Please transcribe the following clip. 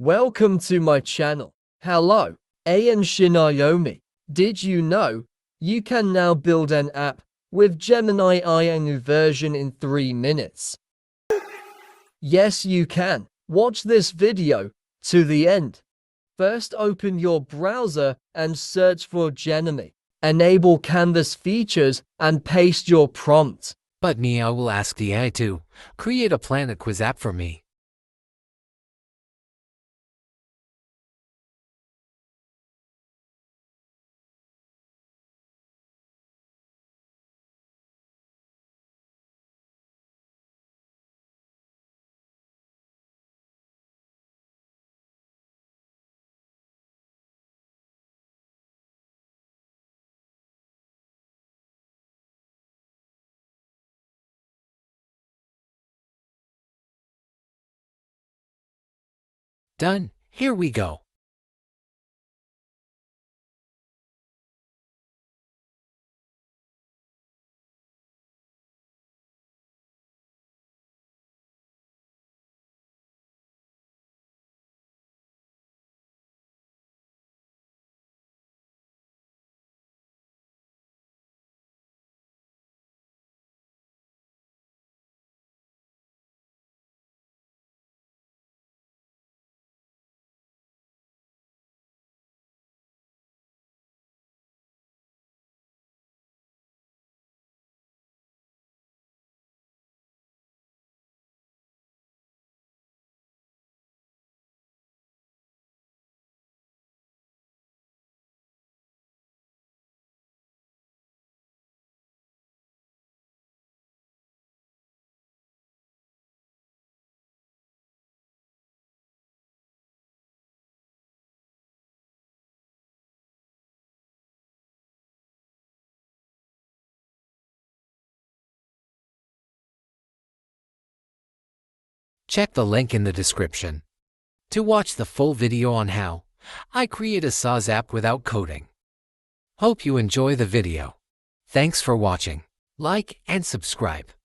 Welcome to my channel. Hello, A and Shinayomi. Did you know you can now build an app with Gemini AI a new version in 3 minutes? Yes, you can. Watch this video to the end. First, open your browser and search for Gemini. Enable Canvas features and paste your prompt. But me, I will ask the AI to create a planet quiz app for me. Done. Here we go. Check the link in the description to watch the full video on how I create a SaaS app without coding. Hope you enjoy the video. Thanks for watching. Like and subscribe.